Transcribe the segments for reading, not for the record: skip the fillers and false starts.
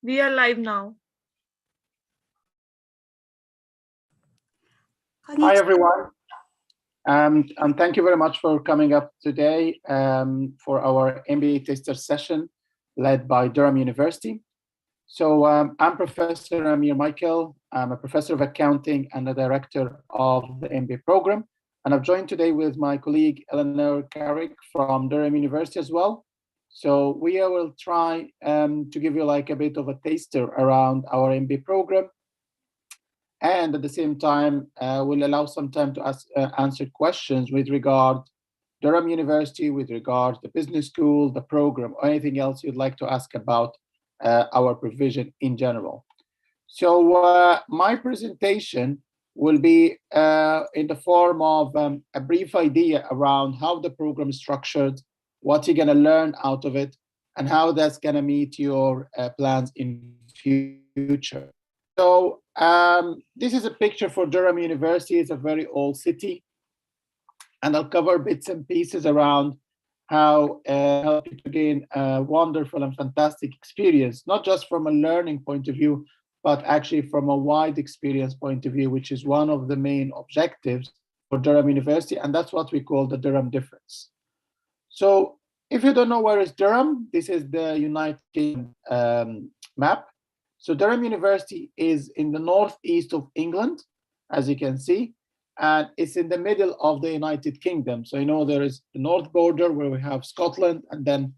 We are live now. Hi, everyone. And thank you very much for coming up today for our MBA Taster session led by Durham University. So I'm Professor Amir Michael. I'm a professor of accounting and the director of the MBA program. And I've joined today with my colleague, Eleanor Carrick from Durham University as well. So we will try to give you like a bit of a taster around our MBA program. And at the same time, we'll allow some time to answer questions with regard Durham University, with regard the business school, the program, or anything else you'd like to ask about our provision in general. So my presentation will be in the form of a brief idea around how the program is structured, what you're going to learn out of it, and how that's going to meet your plans in future. So this is a picture for Durham University. It's a very old city. And I'll cover bits and pieces around how help you to gain a wonderful and fantastic experience, not just from a learning point of view, but actually from a wide experience point of view, which is one of the main objectives for Durham University. And that's what we call the Durham Difference. So if you don't know where is Durham, this is the United Kingdom map. So Durham University is in the northeast of England, as you can see, and it's in the middle of the United Kingdom. So you know there is the north border where we have Scotland and then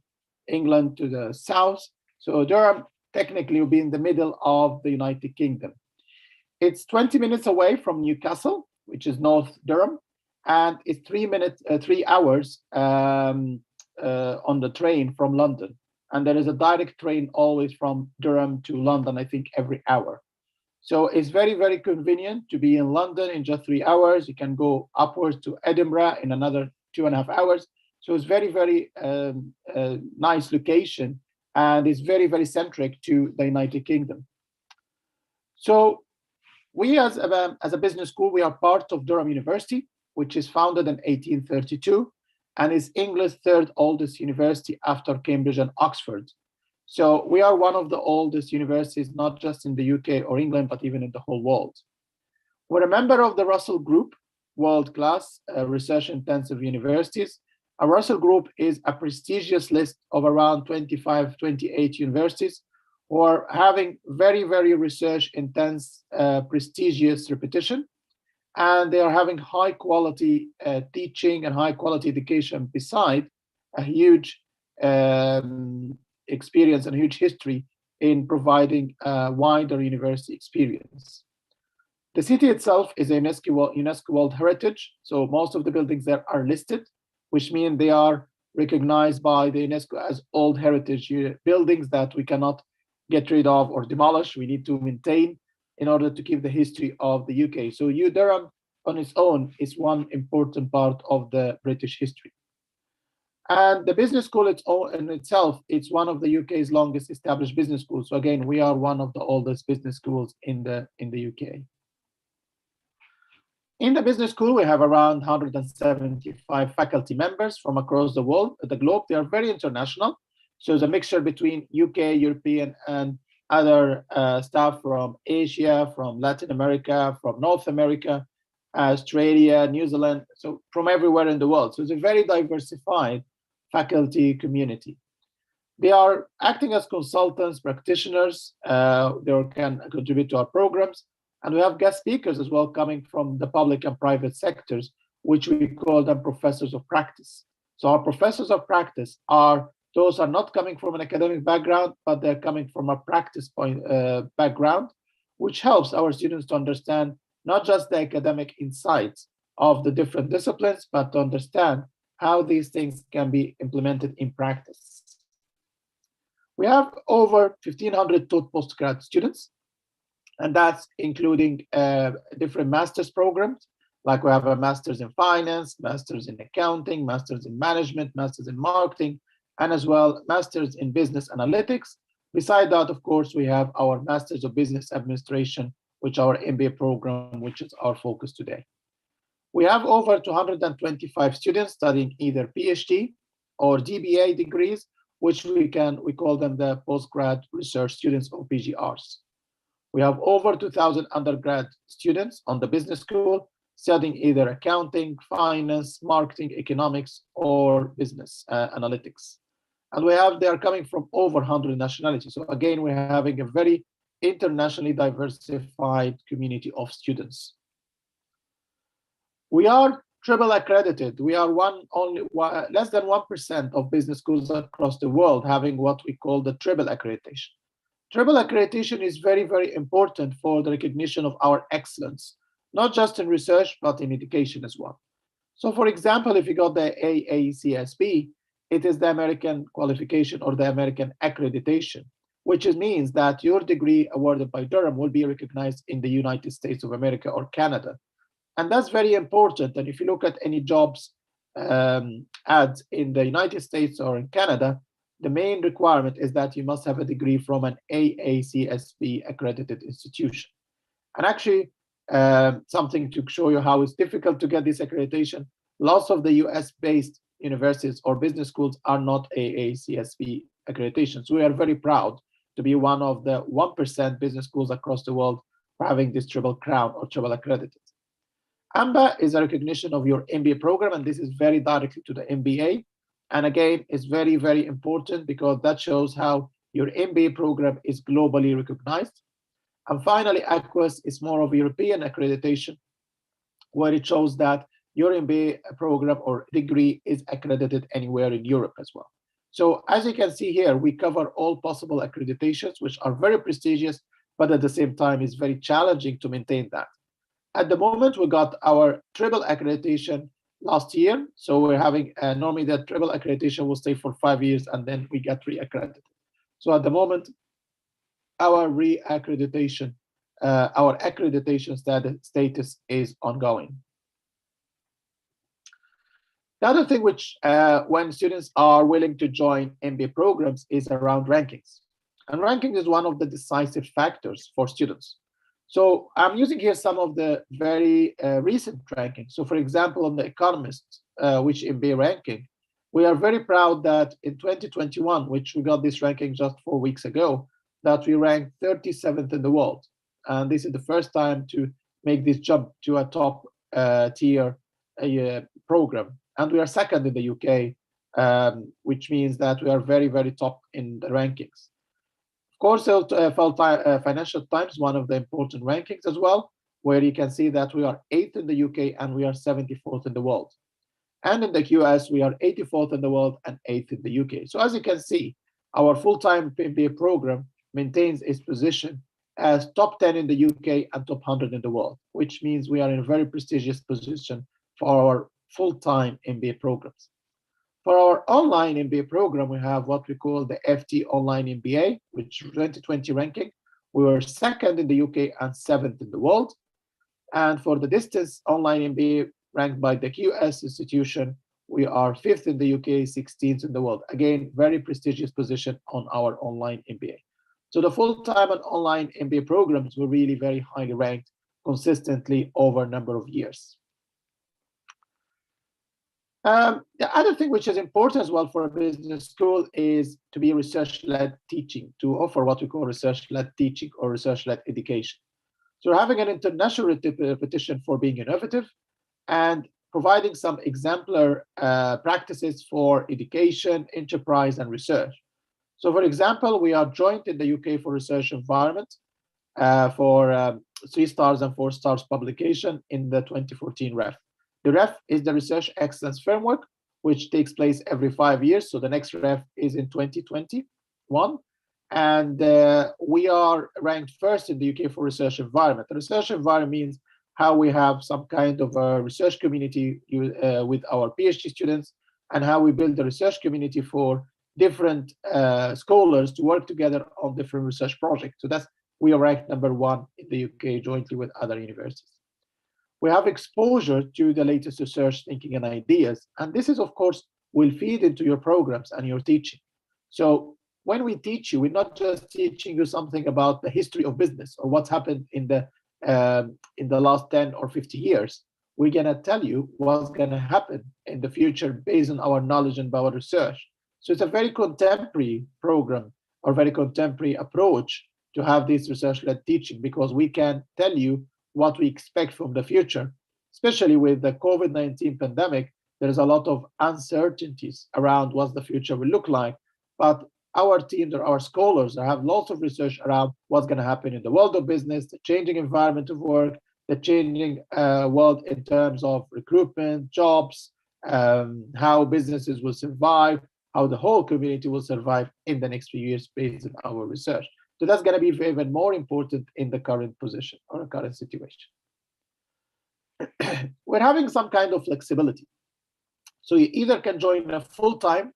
England to the south. So Durham technically will be in the middle of the United Kingdom. It's 20 minutes away from Newcastle, which is North Durham, and it's 3 hours on the train from London. And there is a direct train always from Durham to London, I think, every hour. So it's very, very convenient to be in London in just 3 hours. You can go upwards to Edinburgh in another 2.5 hours. So it's very, very nice location. And it's very, very centric to the United Kingdom. So we as a business school, we are part of Durham University, which is founded in 1832. And is England's third oldest university after Cambridge and Oxford. So we are one of the oldest universities, not just in the UK or England, but even in the whole world. We're a member of the Russell Group, world-class research-intensive universities. A Russell Group is a prestigious list of around 25, 28 universities who are having very, very research-intense, prestigious reputation. And they are having high quality teaching and high quality education beside a huge experience and a huge history in providing a wider university experience. The city itself is a UNESCO World Heritage, so most of the buildings there are listed, which means they are recognized by the UNESCO as old heritage buildings that we cannot get rid of or demolish. We need to maintain in order to keep the history of the UK. So Durham on its own is one important part of the British history. And the business school in itself, it's one of the UK's longest established business schools. So again, we are one of the oldest business schools in the UK. In the business school, we have around 175 faculty members from across the world, the globe. They are very international. So it's a mixture between UK, European, and other staff from Asia, from Latin America, from North America, Australia, New Zealand, so from everywhere in the world. So it's a very diversified faculty community. They are acting as consultants, practitioners. They can contribute to our programs. And we have guest speakers as well coming from the public and private sectors, which we call them professors of practice. So our professors of practice are those are not coming from an academic background, but they're coming from a practice background, which helps our students to understand not just the academic insights of the different disciplines, but to understand how these things can be implemented in practice. We have over 1,500 taught postgrad students, and that's including different master's programs, like we have a master's in finance, master's in accounting, master's in management, master's in marketing, and as well master's in business analytics. Beside that, of course, we have our master's of business administration, which is our MBA program, which is our focus today. We have over 225 students studying either PhD or DBA degrees, which we call them the postgrad research students or PGRs. We have over 2,000 undergrad students on the business school studying either accounting, finance, marketing, economics, or business analytics. And they are coming from over 100 nationalities. So again, we're having a very internationally diversified community of students. We are triple accredited. We are less than 1% of business schools across the world having what we call the triple accreditation. Triple accreditation is very, very important for the recognition of our excellence, not just in research, but in education as well. So for example, if you got the AACSB, it is the American qualification or the American accreditation, which means that your degree awarded by Durham will be recognized in the United States of America or Canada. And that's very important. And if you look at any jobs ads in the United States or in Canada, the main requirement is that you must have a degree from an AACSB accredited institution. And actually, something to show you how it's difficult to get this accreditation, lots of the US-based universities or business schools are not AACSB accreditation. So we are very proud to be one of the 1% business schools across the world for having this triple crown or triple accredited. Mba is a recognition of your MBA program, and this is very directly to the MBA. And again, it's very, very important because that shows how your MBA program is globally recognized. And finally, AQUAS is more of a European accreditation, where it shows that your MBA program or degree is accredited anywhere in Europe as well. So as you can see here, we cover all possible accreditations, which are very prestigious, but at the same time, it's very challenging to maintain that. At the moment, we got our triple accreditation last year. So we're having, normally the triple accreditation will stay for 5 years and then we get re-accredited. So at the moment, our re-accreditation, our accreditation status is ongoing. The other thing which, when students are willing to join MBA programs is around rankings. And ranking is one of the decisive factors for students. So I'm using here some of the very recent rankings. So for example, on the Economist, which MBA ranking, we are very proud that in 2021, which we got this ranking just 4 weeks ago, that we ranked 37th in the world. And this is the first time to make this jump to a top tier program. And we are second in the UK, which means that we are very, very top in the rankings. Of course, Financial Times, one of the important rankings as well, where you can see that we are 8th in the UK and we are 74th in the world. And in the US, we are 84th in the world and 8th in the UK. So as you can see, our full-time MBA program maintains its position as top 10 in the UK and top 100 in the world, which means we are in a very prestigious position for our full-time MBA programs. For our online MBA program, we have what we call the FT Online MBA, which 2020 ranking. We were second in the UK and 7th in the world. And for the distance online MBA ranked by the QS institution, we are 5th in the UK, 16th in the world. Again, very prestigious position on our online MBA. So the full-time and online MBA programs were really very highly ranked consistently over a number of years. The other thing which is important as well for a business school is to be research-led teaching, to offer what we call research-led teaching or research-led education. So we're having an international repetition for being innovative and providing some exemplar practices for education, enterprise, and research. So for example, we are joint in the UK for research environment for 3 stars and 4 stars publication in the 2014 REF. The REF is the Research Excellence Framework, which takes place every 5 years. So the next REF is in 2021. And we are ranked first in the UK for research environment. The research environment means how we have some kind of a research community with our PhD students and how we build the research community for different scholars to work together on different research projects. So we are ranked #1 in the UK jointly with other universities. We have exposure to the latest research thinking and ideas. And this is, of course, will feed into your programs and your teaching. So when we teach you, we're not just teaching you something about the history of business or what's happened in the last 10 or 50 years. We're going to tell you what's going to happen in the future based on our knowledge and our research. So it's a very contemporary program or very contemporary approach to have this research-led teaching, because we can tell you what we expect from the future. Especially with the COVID-19 pandemic, there is a lot of uncertainties around what the future will look like. But our teams or our scholars have lots of research around what's going to happen in the world of business, the changing environment of work, the changing world in terms of recruitment, jobs, how businesses will survive, how the whole community will survive in the next few years based on our research. So that's going to be even more important in the current position or current situation. We're having some kind of flexibility. So you either can join a full-time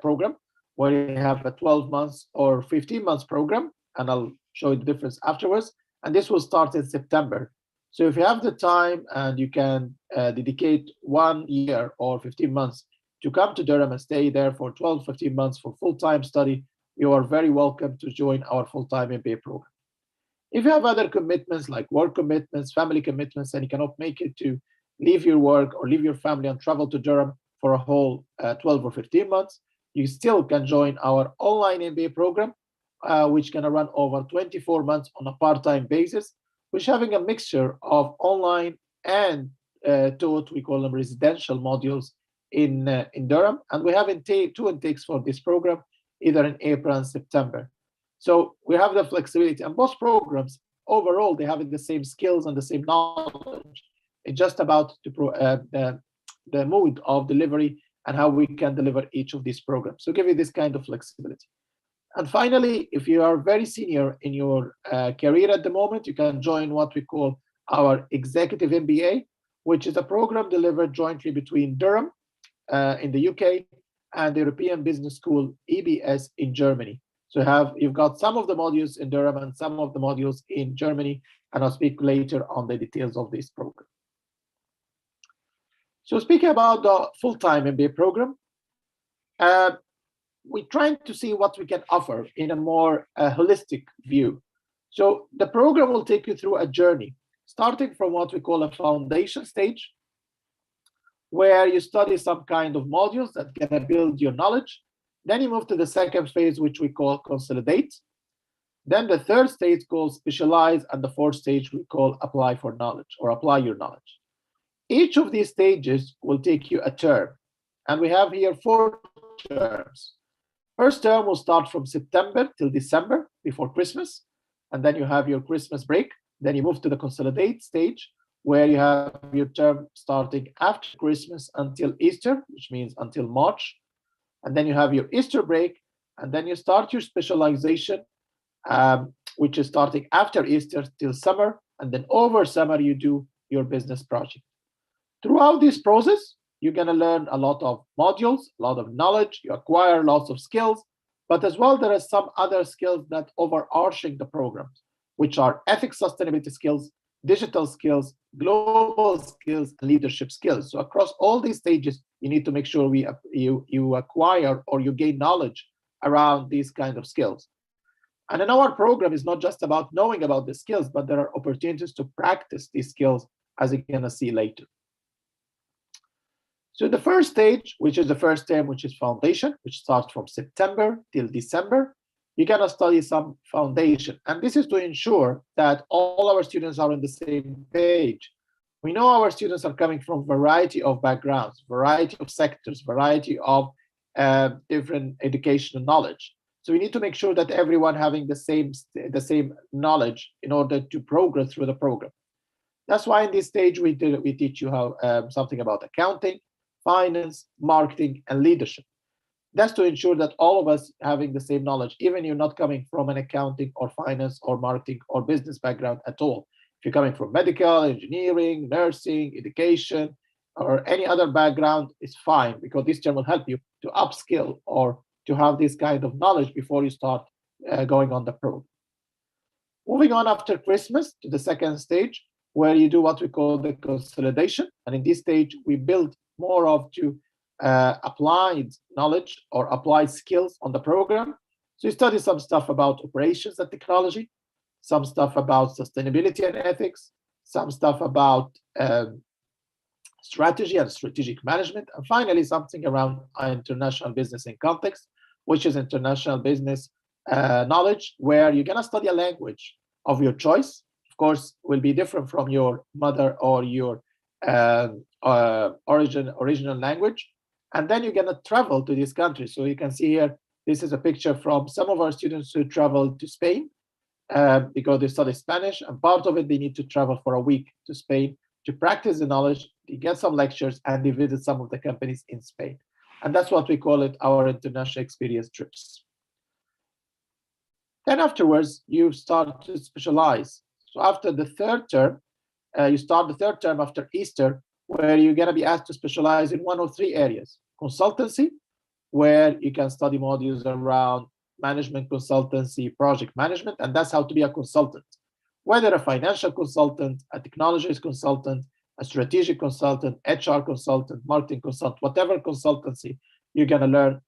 program where you have a 12 months or 15 months program, and I'll show you the difference afterwards. And this will start in September. So if you have the time and you can dedicate 1 year or 15 months to come to Durham and stay there for 12, 15 months for full-time study, you are very welcome to join our full-time MBA program. If you have other commitments like work commitments, family commitments, and you cannot make it to leave your work or leave your family and travel to Durham for a whole 12 or 15 months, you still can join our online MBA program, which can run over 24 months on a part-time basis, which having a mixture of online and taught, we call them residential modules in Durham. And we have two intakes for this program, either in April and September. So we have the flexibility, and both programs overall, they have the same skills and the same knowledge. It's just about the mode of delivery and how we can deliver each of these programs. So give you this kind of flexibility. And finally, if you are very senior in your career at the moment, you can join what we call our Executive MBA, which is a program delivered jointly between Durham in the UK and the European Business School, EBS, in Germany. So you've got some of the modules in Durham and some of the modules in Germany, and I'll speak later on the details of this program. So speaking about the full-time MBA program, we're trying to see what we can offer in a more holistic view. So the program will take you through a journey, starting from what we call a foundation stage, where you study some kind of modules that are going to build your knowledge. Then you move to the second phase, which we call consolidate. Then the third stage called specialize, and the fourth stage we call apply for knowledge or apply your knowledge. Each of these stages will take you a term, and we have here 4 terms. First term will start from September till December before Christmas, and then you have your Christmas break. Then you move to the consolidate stage, where you have your term starting after Christmas until Easter, which means until March. And then you have your Easter break, and then you start your specialization, which is starting after Easter till summer, and then over summer you do your business project. Throughout this process, you're going to learn a lot of modules, a lot of knowledge, you acquire lots of skills, but as well there are some other skills that overarching the programs, which are ethics, sustainability skills, digital skills, global skills, and leadership skills. So across all these stages, you need to make sure you acquire or you gain knowledge around these kind of skills. And in our program, it's not just about knowing about the skills, but there are opportunities to practice these skills, as you're going to see later. So the first stage, which is the first term, which is foundation, which starts from September till December, you're going to study some foundation. And this is to ensure that all our students are on the same page. We know our students are coming from a variety of backgrounds, variety of sectors, variety of different educational knowledge. So we need to make sure that everyone having the same knowledge in order to progress through the program. That's why in this stage we teach you how something about accounting, finance, marketing, and leadership. That's to ensure that all of us having the same knowledge, even you're not coming from an accounting or finance or marketing or business background at all. If you're coming from medical, engineering, nursing, education, or any other background, it's fine, because this term will help you to upskill or to have this kind of knowledge before you start going on the program. Moving on after Christmas to the second stage, where you do what we call the consolidation. And in this stage, we build more of applied knowledge or applied skills on the program. So you study some stuff about operations and technology, some stuff about sustainability and ethics, some stuff about strategy and strategic management, and finally something around international business in context, which is international business knowledge, where you're going to study a language of your choice. Of course, will be different from your mother or your original language, and then you're going to travel to this country. So you can see here, this is a picture from some of our students who traveled to Spain because they study Spanish, and part of it they need to travel for a week to Spain to practice the knowledge, they get some lectures, and they visit some of the companies in Spain. And that's what we call it, our international experience trips. Then afterwards, you start to specialize. So after the third term, you start the third term after Easter, where you're going to be asked to specialize in one of three areas. Consultancy, where you can study modules around management consultancy, project management, and that's how to be a consultant. Whether a financial consultant, a technologist consultant, a strategic consultant, HR consultant, marketing consultant, whatever consultancy you're going to learn,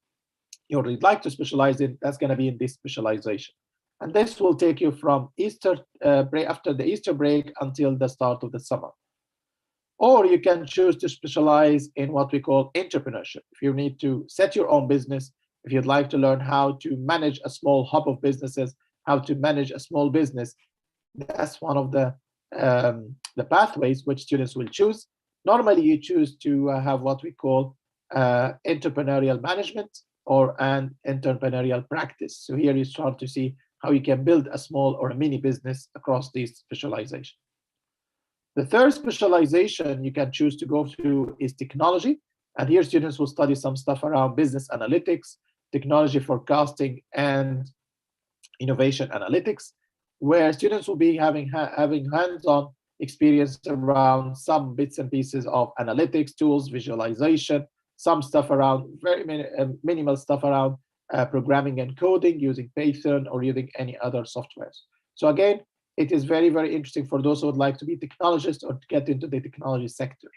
you'd like to specialize in, that's going to be in this specialization. And this will take you from Easter break, after the Easter break until the start of the summer. Or you can choose to specialize in what we call entrepreneurship. If you need to set your own business, if you'd like to learn how to manage a small hub of businesses, how to manage a small business, that's one of the pathways which students will choose. Normally, you choose to have what we call entrepreneurial management or an entrepreneurial practice. So here you start to see how you can build a small or a mini business across these specializations. The third specialization you can choose to go through is technology. And here students will study some stuff around business analytics, technology forecasting, and innovation analytics, where students will be having hands-on experience around some bits and pieces of analytics, tools, visualization, some stuff around very minimal stuff around programming and coding using Python or using any other softwares. So again, it is very, very interesting for those who would like to be technologists or to get into the technology sector.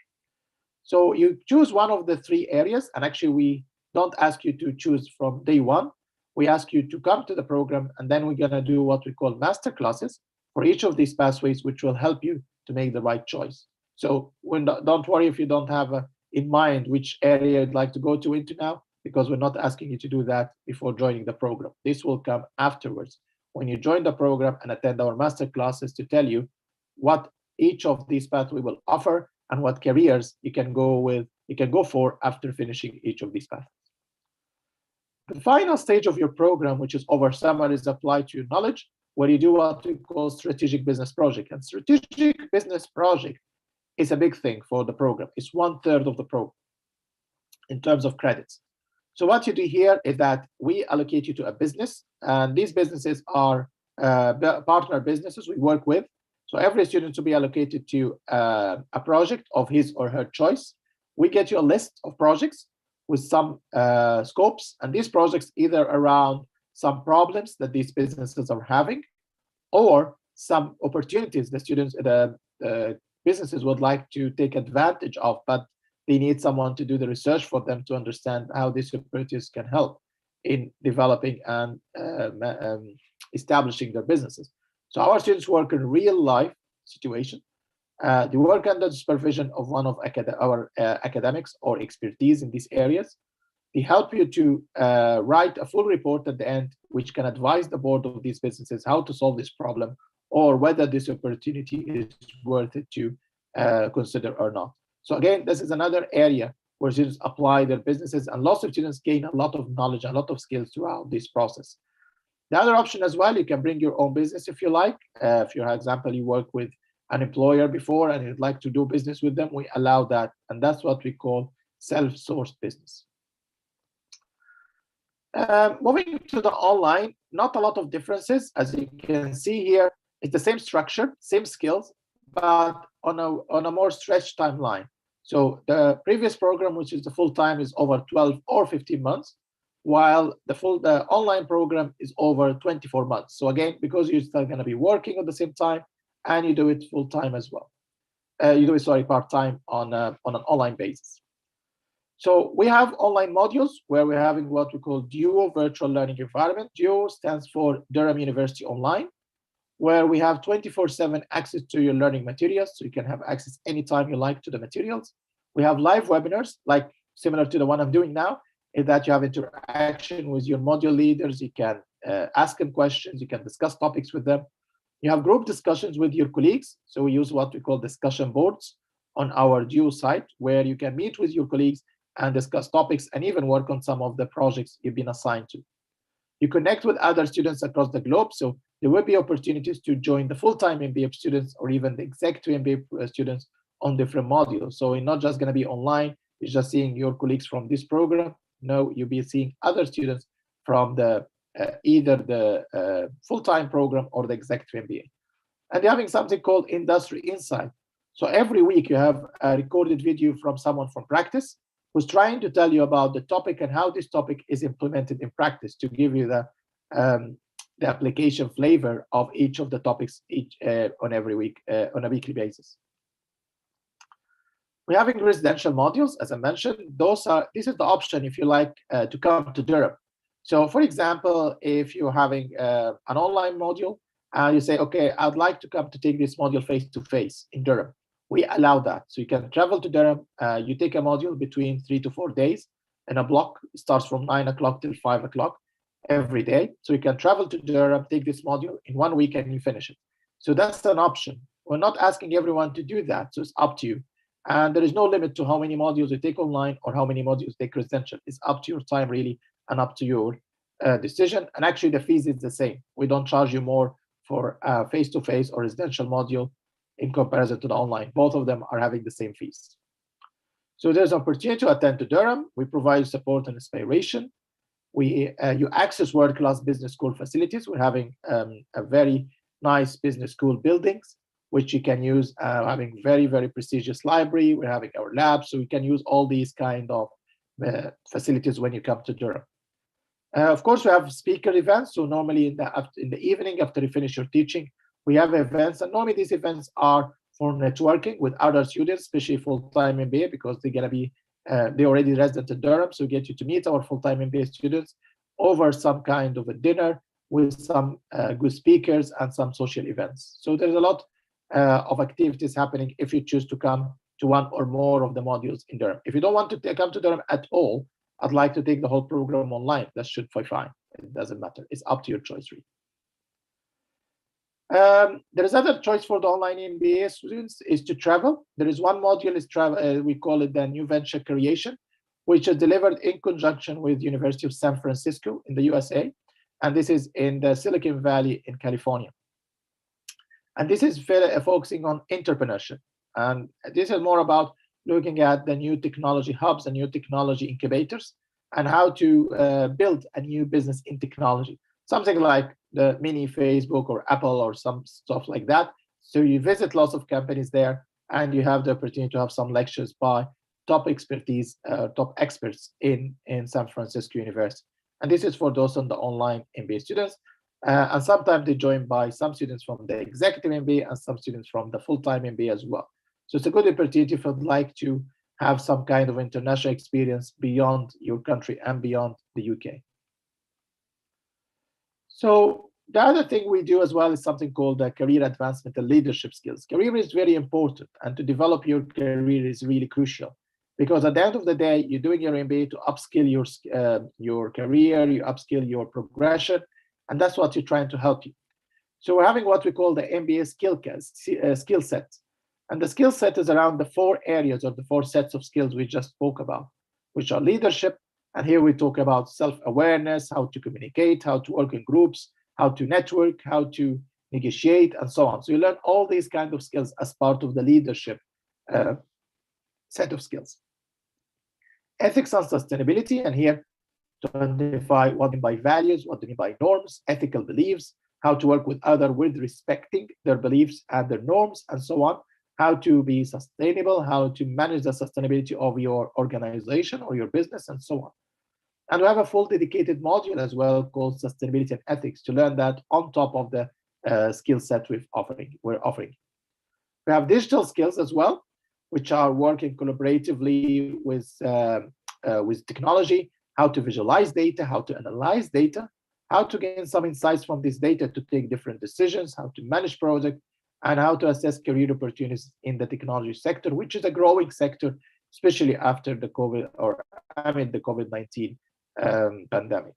So you choose one of the three areas, and actually we don't ask you to choose from day one. We ask you to come to the program, and then we're going to do what we call master classes for each of these pathways, which will help you to make the right choice. So don't worry if you don't have in mind which area you'd like to go into now, because we're not asking you to do that before joining the program. This will come afterwards when you join the program and attend our master classes to tell you what each of these pathways will offer and what careers you can go for after finishing each of these paths. The final stage of your program, which is over summer, is applied to your knowledge, where you do what we call strategic business project. And strategic business project is a big thing for the program. It's 1/3 of the program in terms of credits. So what you do here is that we allocate you to a business, and these businesses are partner businesses we work with. So every student will be allocated to a project of his or her choice. We get you a list of projects with some scopes, and these projects either around some problems that these businesses are having, or some opportunities the businesses would like to take advantage of, but they need someone to do the research for them to understand how these opportunities can help in developing and establishing their businesses. So our students work in real life situation. They work under the supervision of one of our academics or expertise in these areas. They help you to write a full report at the end, which can advise the board of these businesses how to solve this problem or whether this opportunity is worth it to consider or not. So again, this is another area where students apply their businesses, and lots of students gain a lot of knowledge, a lot of skills throughout this process. The other option as well, you can bring your own business if you like. If, for example, you work with an employer before and you'd like to do business with them, we allow that. And that's what we call self-sourced business. Moving to the online, not a lot of differences. As you can see here, it's the same structure, same skills, but on a more stretched timeline. So the previous program, which is the full-time, is over 12 or 15 months, while the online program is over 24 months. So again, because you're still going to be working at the same time, and you do it full-time as well. You do it, part-time on an online basis. So we have online modules where we're having what we call Duo Virtual Learning Environment. Duo stands for Durham University Online, where we have 24/7 access to your learning materials. So you can have access anytime you like to the materials. We have live webinars, like similar to the one I'm doing now, in that you have interaction with your module leaders. You can ask them questions. You can discuss topics with them. You have group discussions with your colleagues. So we use what we call discussion boards on our Duo site, where you can meet with your colleagues and discuss topics and even work on some of the projects you've been assigned to. You connect with other students across the globe, so there will be opportunities to join the full-time MBA students or even the executive MBA students on different modules. So you're not just going to be online, you're just seeing your colleagues from this program. No, you'll be seeing other students from the either the full-time program or the executive MBA. And they're having something called Industry Insight. So every week you have a recorded video from someone from practice who's trying to tell you about the topic and how this topic is implemented in practice to give you the application flavor of each of the topics on every week, on a weekly basis. We're having residential modules, as I mentioned. This is the option if you like to come to Durham. So for example, if you're having an online module, you say, okay, I'd like to come to take this module face-to-face in Durham. We allow that. So you can travel to Durham. You take a module between 3 to 4 days in a block. It starts from 9 o'clock till 5 o'clock every day. So you can travel to Durham, take this module in 1 week, and you finish it. So that's an option. We're not asking everyone to do that. So it's up to you. And there is no limit to how many modules you take online or how many modules you take residential. It's up to your time, really, and up to your decision. And actually, the fees is the same. We don't charge you more for face-to-face or residential module in comparison to the online. Both of them are having the same fees. So there's an opportunity to attend to Durham. We provide support and inspiration. You access world-class business school facilities. We're having a very nice business school buildings, which you can use, having very, very prestigious library. We're having our labs, so you can use all these kind of facilities when you come to Durham. Of course, we have speaker events. So normally in the evening after you finish your teaching, we have events, and normally these events are for networking with other students, especially full-time MBA, because they're gonna be they already resident in Durham, so we get you to meet our full-time MBA students over some kind of a dinner with some good speakers and some social events. So there's a lot of activities happening if you choose to come to one or more of the modules in Durham. If you don't want to come to Durham at all, I'd like to take the whole program online. That should be fine. It doesn't matter. It's up to your choice, really. There is other choice for the online MBA students is to travel. There is one module is travel. We call it the New Venture Creation, which is delivered in conjunction with University of San Francisco in the USA, and this is in the Silicon Valley in California. And this is focusing on entrepreneurship, and this is more about looking at the new technology hubs and new technology incubators and how to build a new business in technology. Something like the mini Facebook or Apple or some stuff like that. So you visit lots of companies there, and you have the opportunity to have some lectures by top experts in San Francisco University. And this is for those on the online MBA students. And sometimes they join by some students from the executive MBA and some students from the full-time MBA as well. So it's a good opportunity if you'd like to have some kind of international experience beyond your country and beyond the UK. So the other thing we do as well is something called career advancement and leadership skills. Career is very important, and to develop your career is really crucial, because at the end of the day, you're doing your MBA to upskill your career, you upskill your progression, and that's what you're trying to help you. So we're having what we call the MBA skill set. And the skill set is around the 4 areas or the 4 sets of skills we just spoke about, which are leadership. And here we talk about self-awareness, how to communicate, how to work in groups, how to network, how to negotiate, and so on. So you learn all these kinds of skills as part of the leadership set of skills. Ethics and sustainability, and here to identify what do you mean by values, what do you mean by norms, ethical beliefs, how to work with others with respecting their beliefs and their norms, and so on. How to be sustainable, how to manage the sustainability of your organization or your business, and so on. And we have a full dedicated module as well called Sustainability and Ethics to learn that on top of the skill set we're offering. We have digital skills as well, which are working collaboratively with technology, how to visualize data, how to analyze data, how to gain some insights from this data to take different decisions, how to manage projects, and how to assess career opportunities in the technology sector, which is a growing sector, especially after the COVID or amid the COVID-19 pandemic.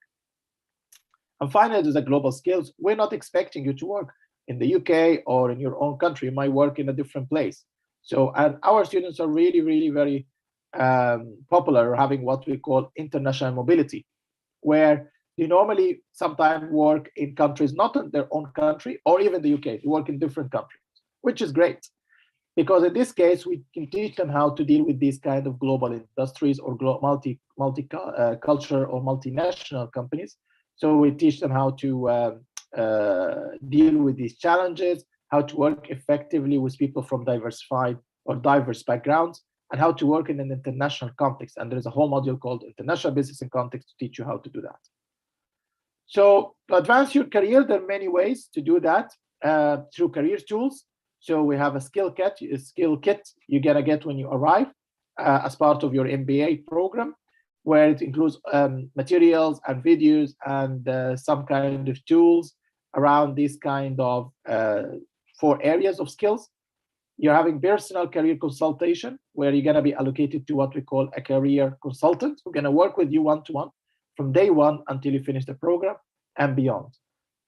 And finally, there's the global skills. We're not expecting you to work in the UK or in your own country. You might work in a different place. So, and our students are really, really very popular, having what we call international mobility, where they normally sometimes work in countries not in their own country or even the UK. They work in different countries, which is great. Because in this case, we can teach them how to deal with these kind of global industries or multi-cultural or multinational companies. So we teach them how to deal with these challenges, how to work effectively with people from diversified or diverse backgrounds, and how to work in an international context. And there's a whole module called International Business and Context to teach you how to do that. So to advance your career, there are many ways to do that through career tools. So we have a skill kit you're gonna get when you arrive as part of your MBA program, where it includes materials and videos and some kind of tools around these kind of 4 areas of skills. You're having personal career consultation, where you're gonna be allocated to what we call a career consultant, who's gonna work with you one-to-one from day one until you finish the program and beyond.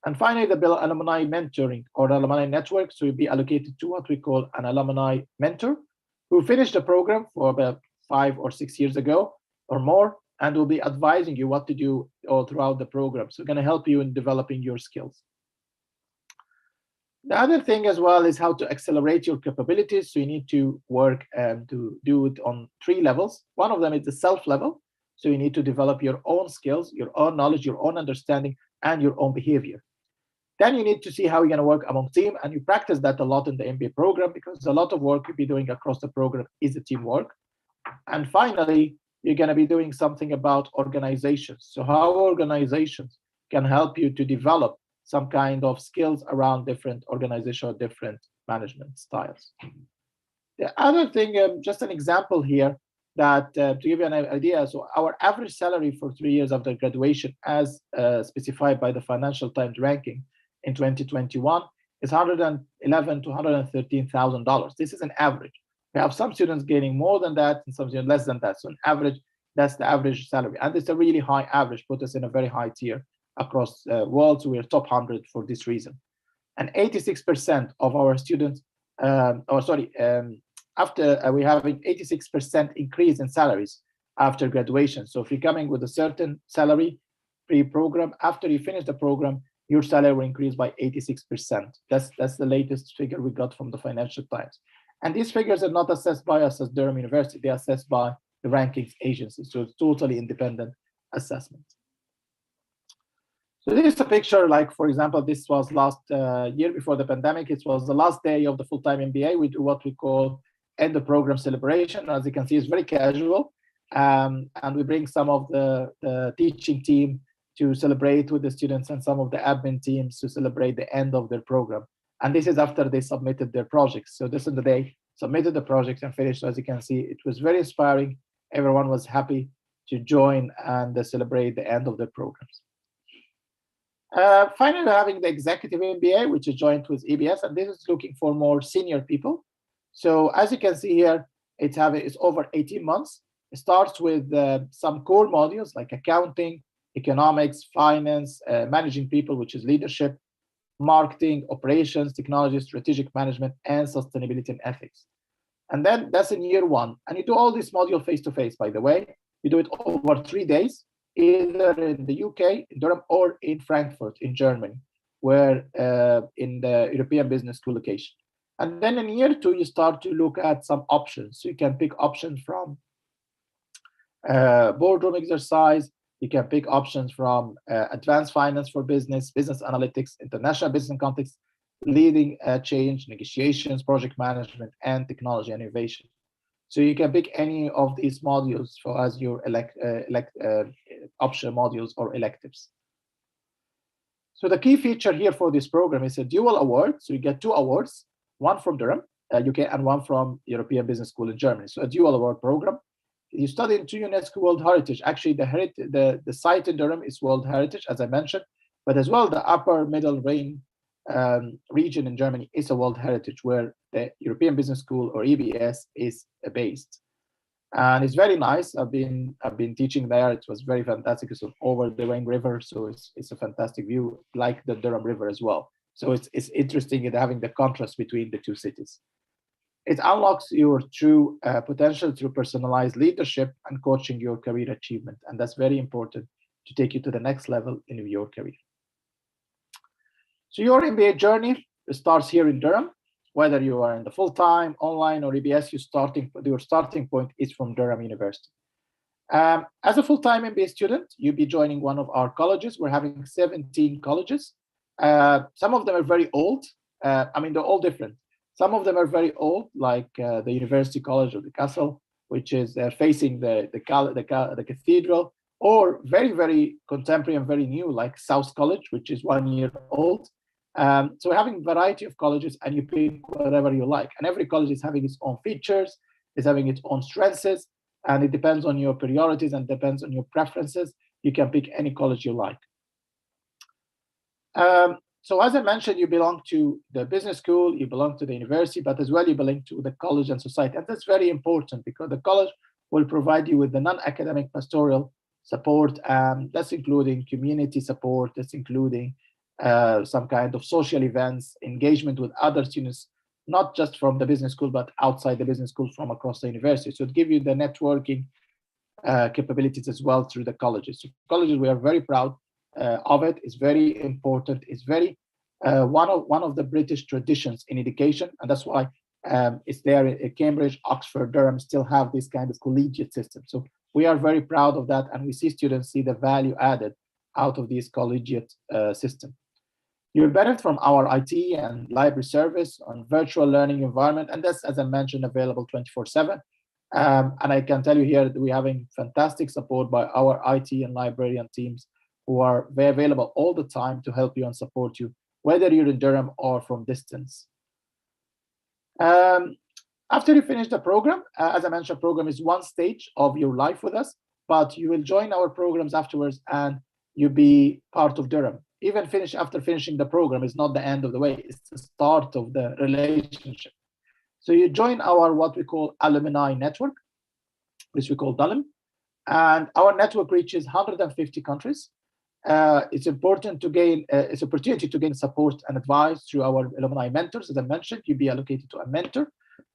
And finally, the alumni mentoring or alumni network. So you'll be allocated to what we call an alumni mentor who finished the program for about 5 or 6 years ago or more, and will be advising you what to do all throughout the program. So going to help you in developing your skills. The other thing as well is how to accelerate your capabilities. So you need to work to do it on 3 levels. One of them is the self level. So you need to develop your own skills, your own knowledge, your own understanding, and your own behavior. Then you need to see how you're going to work among team, and you practice that a lot in the MBA program, because a lot of work you'll be doing across the program is the teamwork. And finally, you're going to be doing something about organizations. So how organizations can help you to develop some kind of skills around different organizational, different management styles. The other thing, just an example here, that to give you an idea, so our average salary for 3 years after graduation, as specified by the Financial Times ranking in 2021, is $111,000 to $113,000. This is an average. We have some students gaining more than that and some students less than that. So on average, that's the average salary. And it's a really high average, put us in a very high tier across the world. So we're top 100 for this reason. And 86% of our students, after we have an 86% increase in salaries after graduation. So if you're coming with a certain salary pre-program, after you finish the program, your salary will increase by 86%. That's the latest figure we got from the Financial Times. And these figures are not assessed by us as Durham University, they're assessed by the rankings agency. So it's totally independent assessment. So this is a picture, like, for example, this was last year before the pandemic. It was the last day of the full-time MBA. We do what we call end of program celebration. As you can see, it's very casual. And we bring some of the teaching team to celebrate with the students and some of the admin teams to celebrate the end of their program. And this is after they submitted their projects. So this is the day submitted the projects and finished. So as you can see, it was very inspiring. Everyone was happy to join and celebrate the end of their programs. Finally, having the executive MBA, which is joined with EBS, and this is looking for more senior people. So as you can see here, it's over 18 months. It starts with some core modules like accounting, economics, finance, managing people, which is leadership, marketing, operations, technology, strategic management, and sustainability and ethics. And then that's in year 1. And you do all this module face-to-face, by the way. You do it over 3 days, either in the UK, in Durham, or in Frankfurt, in Germany, where in the European Business School location. And then in year 2, you start to look at some options. So you can pick options from boardroom exercise. You can pick options from advanced finance for business, business analytics, international business context, leading change, negotiations, project management, and technology and innovation. So you can pick any of these modules as your option modules or electives. So the key feature here for this program is a dual award. So you get 2 awards, one from Durham, UK, and one from European Business School in Germany. So a dual award program. You study in 2 UNESCO World Heritage. Actually, the site in Durham is World Heritage, as I mentioned, but as well the Upper Middle Rhine region in Germany is a World Heritage, where the European Business School or EBS is based. And it's very nice. I've been teaching there. It was very fantastic. It's over the Wayne River, so it's a fantastic view, like the Durham River as well. So it's interesting in having the contrast between the two cities. It unlocks your true potential through personalized leadership and coaching your career achievement, and that's very important to take you to the next level in your career. So your MBA journey starts here in Durham. Whether you are in the full-time, online, or EBS, your starting point is from Durham University. As a full-time MBA student, you'll be joining one of our colleges. We're having 17 colleges. Some of them are very old. They're all different. Some of them are very old, like the University College of the Castle, which is facing the cathedral, or very, very contemporary and very new, like South College, which is 1 year old. So we're having a variety of colleges, and you pick whatever you like. And every college is having its own features, is having its own strengths, and it depends on your priorities and depends on your preferences. You can pick any college you like. So as I mentioned, you belong to the business school, you belong to the university, but as well you belong to the college and society. And that's very important because the college will provide you with the non-academic pastoral support. That's including community support, that's including some kind of social events, engagement with other students, not just from the business school, but outside the business school from across the university. So it gives you the networking capabilities as well through the colleges. So colleges, we are very proud of it. It's very important. It's very one of the British traditions in education, and that's why it's there in Cambridge, Oxford, Durham still have this kind of collegiate system. So we are very proud of that, and we see students see the value added out of this collegiate system. You will benefit from our IT and library service on virtual learning environment, and that's, as I mentioned, available 24/7. And I can tell you here that we're having fantastic support by our IT and librarian teams who are very available all the time to help you and support you, whether you're in Durham or from distance. After you finish the program, as I mentioned, program is one stage of your life with us, but you will join our programs afterwards and you'll be part of Durham. Even after finishing the program is not the end of the way, it's the start of the relationship. So you join our what we call Alumni Network, which we call DALM, and our network reaches 150 countries. It's important to gain, it's an opportunity to gain support and advice through our alumni mentors. As I mentioned, you'll be allocated to a mentor,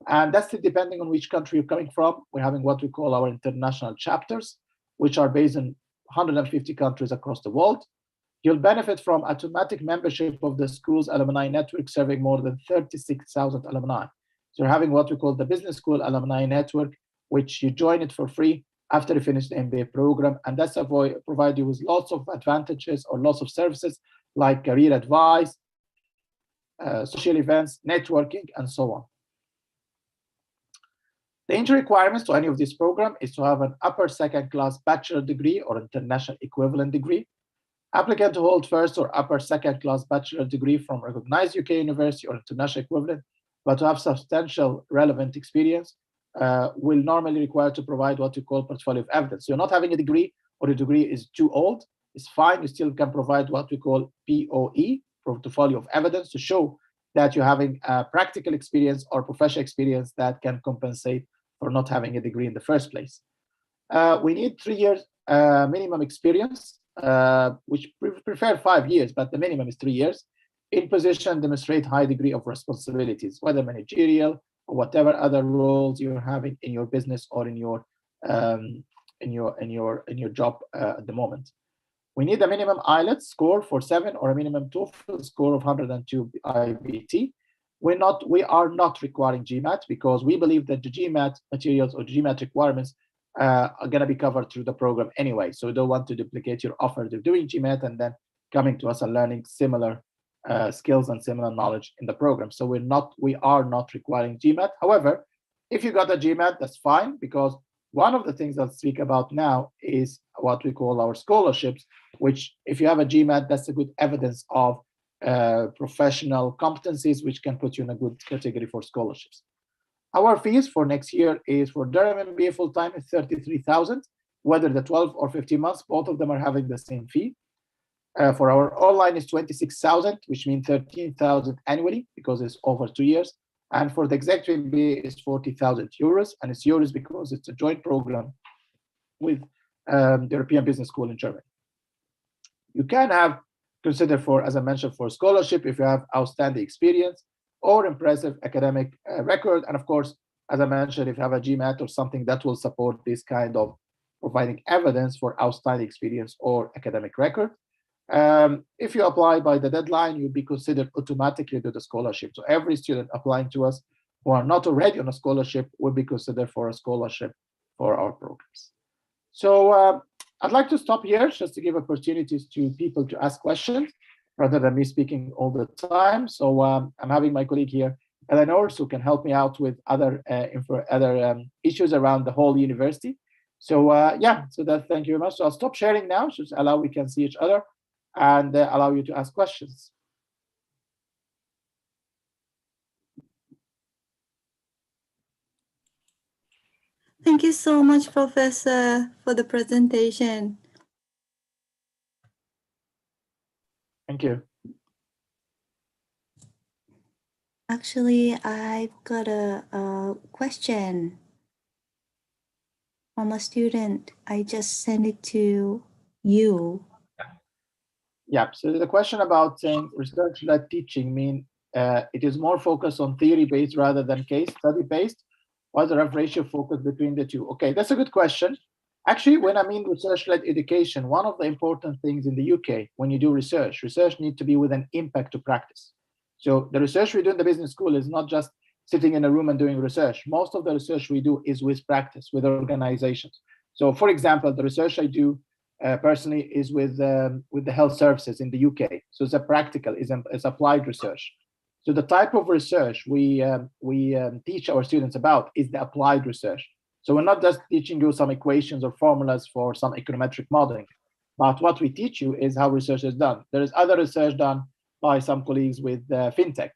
and that's depending on which country you're coming from. We're having what we call our international chapters, which are based in 150 countries across the world. You'll benefit from automatic membership of the school's alumni network, serving more than 36,000 alumni. So you're having what we call the Business School Alumni Network, which you join it for free after you finish the MBA program, and that's provide you with lots of advantages or lots of services like career advice, social events, networking, and so on. The entry requirements to any of this program is to have an upper second class bachelor degree or international equivalent degree. Applicant to hold first or upper second class bachelor degree from recognized UK university or international equivalent, but to have substantial relevant experience, will normally require to provide what you call portfolio of evidence. So you're not having a degree or the degree is too old, it's fine. You still can provide what we call POE, portfolio of evidence, to show that you're having practical experience or professional experience that can compensate for not having a degree in the first place. We need 3 years minimum experience, which prefer 5 years, but the minimum is 3 years. In position, demonstrate high degree of responsibilities, whether managerial or whatever other roles you're having in your business or in your job at the moment. We need a minimum IELTS score for 7 or a minimum TOEFL score of 102 IBT. We are not requiring GMAT because we believe that the GMAT materials or GMAT requirements are going to be covered through the program anyway. So we don't want to duplicate your offer of doing GMAT and then coming to us and learning similar skills and similar knowledge in the program. So we are not requiring GMAT. However, if you got a GMAT, that's fine, because one of the things I'll speak about now is what we call our scholarships, which if you have a GMAT, that's a good evidence of professional competencies, which can put you in a good category for scholarships. Our fees for next year is for Durham MBA full-time is 33,000, whether the 12 or 15 months, both of them are having the same fee. For our online is 26,000, which means 13,000 annually because it's over 2 years. And for the executive MBA, it's 40,000 euros, and it's euros because it's a joint program with the European Business School in Germany. You can have consider for, as I mentioned, for scholarship if you have outstanding experience or impressive academic record, and of course, as I mentioned, if you have a GMAT or something that will support this kind of providing evidence for outstanding experience or academic record. If you apply by the deadline, you'll be considered automatically to the scholarship. So every student applying to us who are not already on a scholarship will be considered for a scholarship for our programs. So I'd like to stop here just to give opportunities to people to ask questions rather than me speaking all the time. So I'm having my colleague here, Eleanor, who can help me out with other issues around the whole university. So yeah, so that, thank you very much. So I'll stop sharing now, just allow we can see each other and allow you to ask questions. Thank you so much, Professor, for the presentation. Thank you. Actually, I've got a question from a student. I just sent it to you. Yeah, so the question about saying research-led teaching mean it is more focused on theory-based rather than case study-based. What's the rough ratio focus between the two? Okay, that's a good question. Actually, when I mean research-led education, one of the important things in the UK, when you do research needs to be with an impact to practice. So the research we do in the business school is not just sitting in a room and doing research. Most of the research we do is with practice, with organizations. So for example, the research I do personally is with the health services in the UK. So it's a practical, it's applied research. So the type of research we teach our students about is the applied research. So we're not just teaching you some equations or formulas for some econometric modeling, but what we teach you is how research is done. There is other research done by some colleagues with fintech.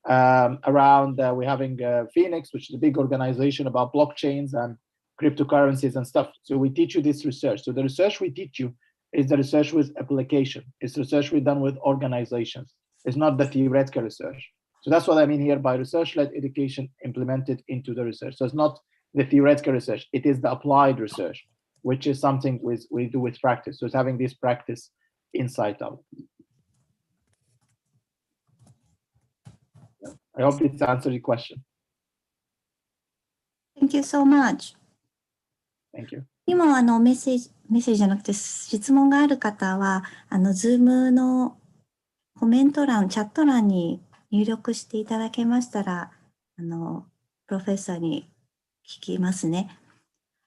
Around we're having Phoenix, which is a big organization about blockchains and cryptocurrencies and stuff. So we teach you this research. So the research we teach you is the research with application. It's research we've done with organizations. It's not the theoretical research. So that's what I mean here by research-led education implemented into the research. So it's not the theoretical research, it is the applied research, which is something we do with practice. So it's having this practice inside out. I hope this answers your question. Thank you so much. Thank you. 今メッセージじゃなくて質問がある方はZoom のコメント欄、チャット欄に入力していただけましたらプロフェッサーに聞きますね。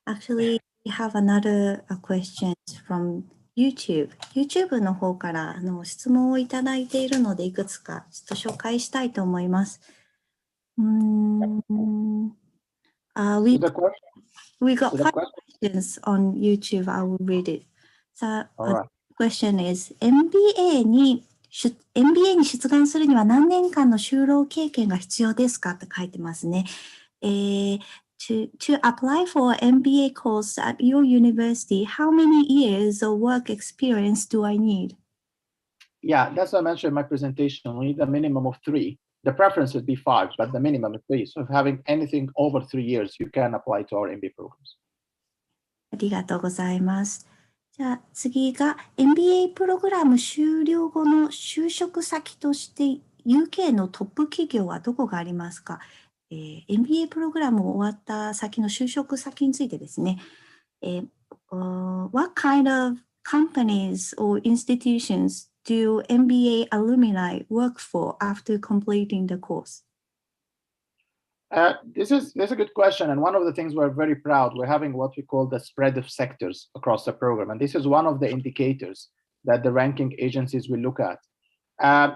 Actually, we have another questions from YouTube. YouTube の方から質問をいただいているのでいくつかちょっと紹介したいと思います。We got 5 questions on YouTube. I will read it. So, the question is, MBA に出願するには何年間の就労経験が必要ですかって書いてますね。To apply for an MBA course at your university, how many years of work experience do I need? Yeah, that's what I mentioned in my presentation. We need a minimum of 3. The preference would be 5, but the minimum is 3. So if having anything over 3 years, you can apply to our MBA programs. ありがとうございます。じゃあ次が MBA プログラム終了後の就職先として UK のトップ企業はどこがありますか？MBA プログラムを終わった先の就職先についてですね。What kind of companies or institutions do MBA alumni work for after completing the course? This is a good question, and one of the things we're very proud, we're having what we call the spread of sectors across the program, and this is one of the indicators that the ranking agencies will look at.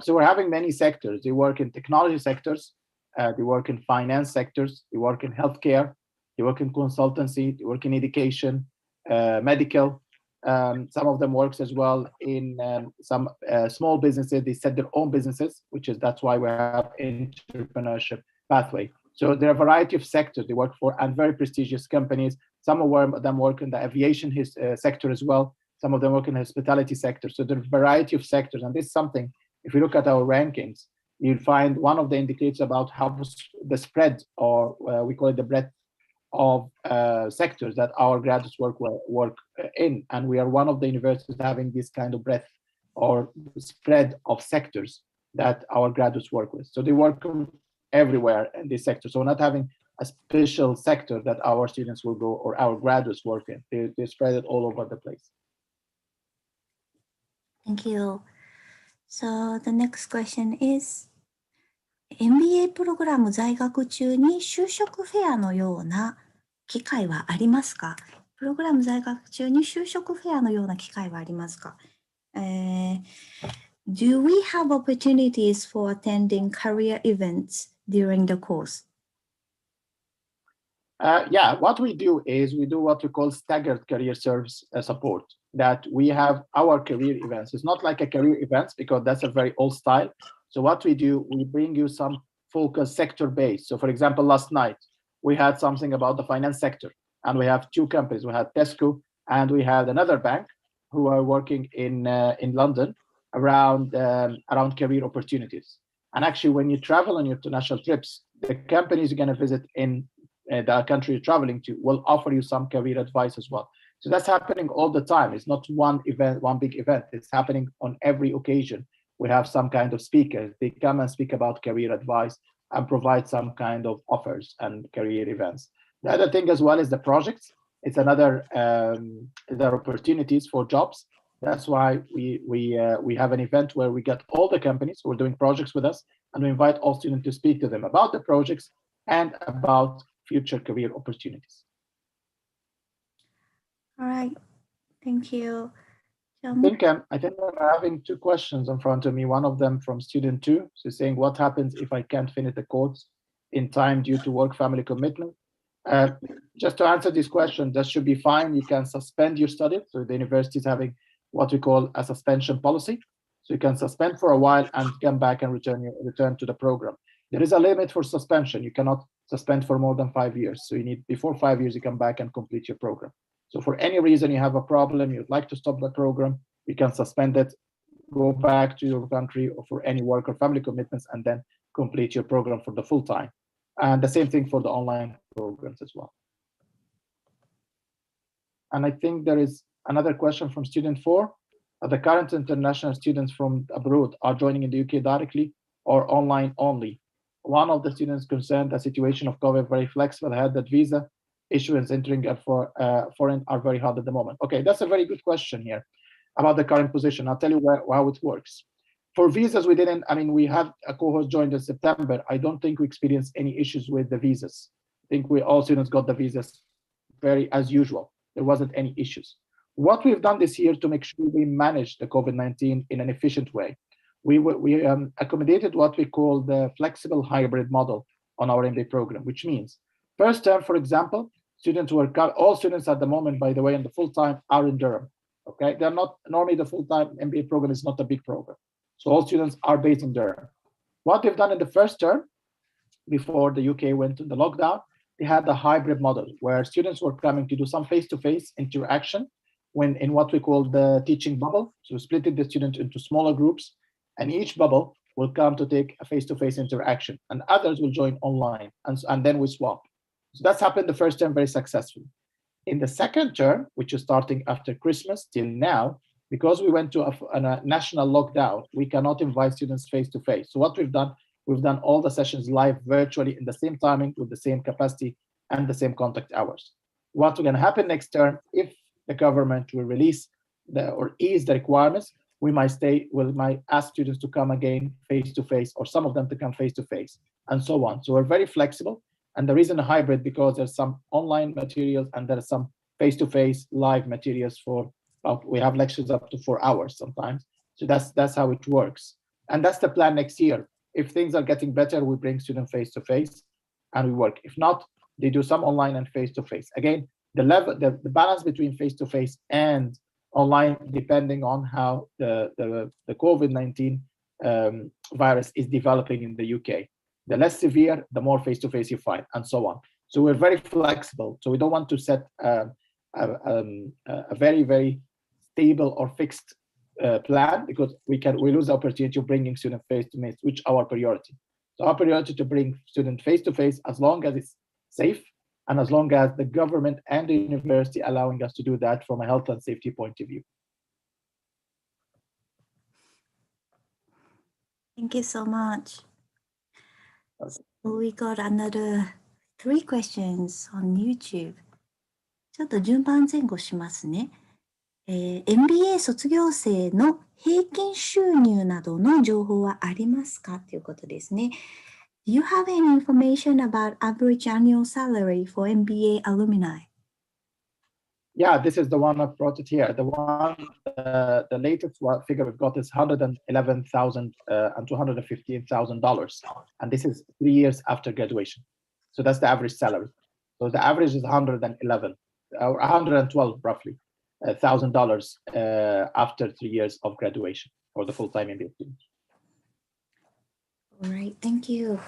So we're having many sectors. They work in technology sectors, they work in finance sectors, they work in healthcare, they work in consultancy, they work in education, medical. Some of them works as well in some small businesses. They set their own businesses, that's why we have entrepreneurship pathway. So there are a variety of sectors they work for and very prestigious companies. Some of them work in the aviation sector as well. Some of them work in the hospitality sector. So there are a variety of sectors. And this is something, if you look at our rankings, you'll find one of the indicators about how the spread, or we call it the breadth of sectors that our graduates work in. And we are one of the universities having this kind of breadth or spread of sectors that our graduates work with. So they work everywhere in this sector. So we're not having a special sector that our students will go or our graduates work in. They spread it all over the place. Thank you. So the next question is, MBA プログラム在学中に就職フェアのような機会はありますか？プログラム在学中に就職フェアのような機会はありますか？Do we have opportunities for attending career events during the course? Yeah, what we do is we do what we call staggered career service support. That we have our career events. It's not like a career events because that's a very old style. So what we do, we bring you some focus sector based. So for example, last night we had something about the finance sector, and we have two companies. We had Tesco and we had another bank who are working in London around career opportunities. And actually, when you travel on your international trips, the companies you're going to visit in the country you're traveling to will offer you some career advice as well. So that's happening all the time. It's not one event, one big event. It's happening on every occasion. We have some kind of speakers. They come and speak about career advice and provide some kind of offers and career events. The other thing as well is the projects. It's another there are opportunities for jobs. That's why we have an event where we get all the companies who are doing projects with us, and we invite all students to speak to them about the projects and about future career opportunities. All right, thank you. I think I'm having two questions in front of me. One of them from student 2, so saying, what happens if I can't finish the course in time due to work family commitment? Just to answer this question, that should be fine. You can suspend your studies. So the university is having what we call a suspension policy. So you can suspend for a while and come back and return to the program. There is a limit for suspension. You cannot suspend for more than 5 years. So you need, before 5 years, you come back and complete your program. So for any reason you have a problem, you'd like to stop the program, you can suspend it, go back to your country or for any work or family commitments, and then complete your program for the full time. And the same thing for the online programs as well. And I think there is another question from student 4. The current international students from abroad are joining in the UK directly or online only? One of the students concerned the situation of COVID very flexible, had that visa issuance entering for foreign are very hard at the moment. Okay, that's a very good question here about the current position. I'll tell you how it works. For visas, we didn't, I mean, we had a cohort joined in September. I don't think we experienced any issues with the visas. I think all students got the visas very as usual. There wasn't any issues. What we've done this year to make sure we manage the COVID-19 in an efficient way, we accommodated what we call the flexible hybrid model on our MBA program, which means first term, for example, all students at the moment, by the way, in the full-time are in Durham. Okay, they're not normally the full-time MBA program is not a big program. So all students are based in Durham. What they've done in the first term, before the UK went to the lockdown, they had the hybrid model where students were coming to do some face-to-face interaction when in what we call the teaching bubble. So we split the students into smaller groups, and each bubble will come to take a face-to-face interaction, and others will join online, and then we swap. So that's happened the first term very successfully. In the second term, which is starting after Christmas till now, because we went to a national lockdown, we cannot invite students face-to-face. So what we've done all the sessions live virtually in the same timing with the same capacity and the same contact hours. What's going to happen next term, if the government will release or ease the requirements, we might ask students to come again face-to-face, or some of them to come face-to-face, and so on. So we're very flexible. And the reason hybrid, because there's some online materials and there's some face-to-face live materials we have lectures up to 4 hours sometimes. So that's how it works. And that's the plan next year. If things are getting better, we bring students face-to-face and we work. If not, they do some online and face-to-face. Again, the balance between face-to-face and online, depending on how the COVID-19 virus is developing in the UK. The less severe, the more face-to-face you find, and so on. So we're very flexible. So we don't want to set a very, very stable or fixed plan because we lose the opportunity of bringing students face to face, which our priority. So our priority to bring students face to face as long as it's safe and as long as the government and the university allowing us to do that from a health and safety point of view. Thank you so much. So we got another 3 questions on YouTube. ちょっと順番前後しますね。MBA 卒業生の平均収入などの情報はありますかということですね。Do you have any information about average annual salary for MBA alumni? Yeah, this is the one I brought it here. The latest figure we've got is $111,000 and $215,000, and this is 3 years after graduation. So that's the average salary. So the average is 111 or 112 roughly $1,000 after 3 years of graduation for the full-time MBA student. All right, thank you.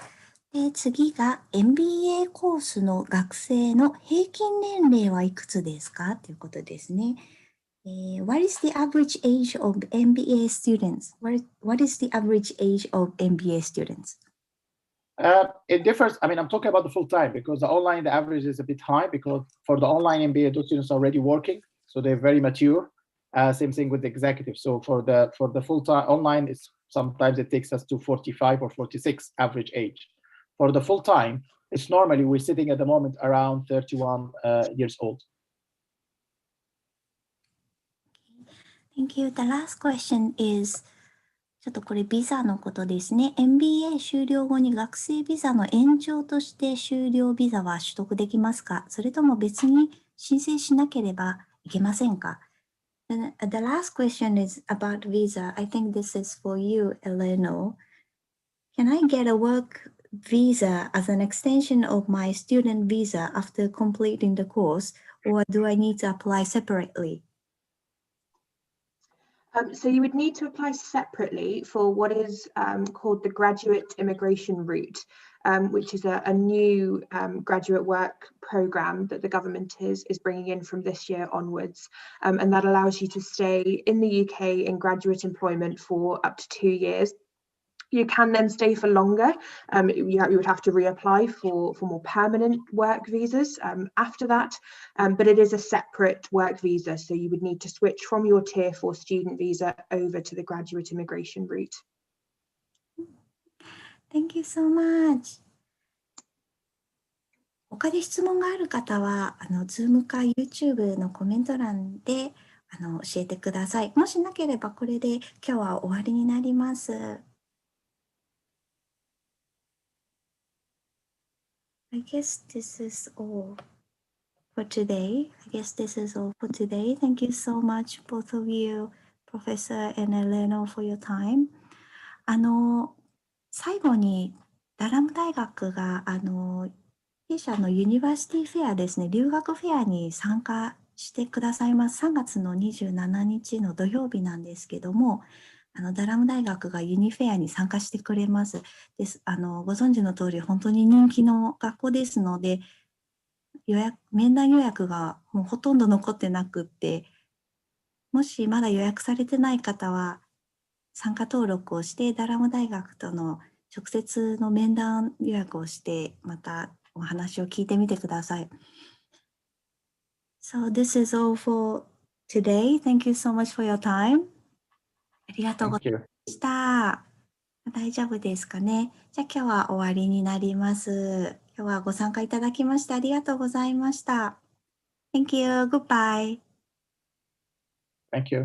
で、次が MBA コースの学生の平均年齢はいくつですかということですね。What is the average age of MBA students? What is the average age of MBA students? It differs. I mean, I'm talking about the full time because the online, the average is a bit high because for the online MBA, those students are already working, so they're very mature. Same thing with the executive. So for the full time online, sometimes it takes us to 45 or 46 average age. For the full time, it's normally we're sitting at the moment around 31 years old. Thank you. The last question is ちょっとこれビザのことですね。MBA 修了後に学生ビザの延長として修了ビザは取得できますか？それとも別に申請しなければいけませんか？ The last question is about visa. I think this is for you, Eleno. Can I get a work visa as an extension of my student visa after completing the course, or do I need to apply separately? So you would need to apply separately for what is called the graduate immigration route, which is a new graduate work program that the government is bringing in from this year onwards. And that allows you to stay in the UK in graduate employment for up to 2 years. You can then stay for longer. You would have to reapply for more permanent work visas after that, but it is a separate work visa, so you would need to switch from your Tier 4 student visa over to the graduate immigration route. Thank you so much. 他で質問がある方は、Zoom か YouTube のコメント欄で教えてください。もしなければこれで今日は終わりになります。I guess this is all for today. Thank you so much, both of you, Professor and Eleno, for your time. 最後にダラム大学が弊社のユニバーシティフェアですね、留学フェアに参加してくださいます。3月の27日の土曜日なんですけども、ダラム大学がユニフェアに参加してくれます。ご存知の通り、本当に人気の学校ですので、面談予約がもうほとんど残ってなくって、もしまだ予約されてない方は、参加登録をして、ダラム大学との直接の面談予約をして、またお話を聞いてみてください。So this is all for today. Thank you so much for your time. ありがとうございました。大丈夫ですかね。じゃあ今日は終わりになります。今日はご参加いただきましてありがとうございました。Thank you. Goodbye. Thank you.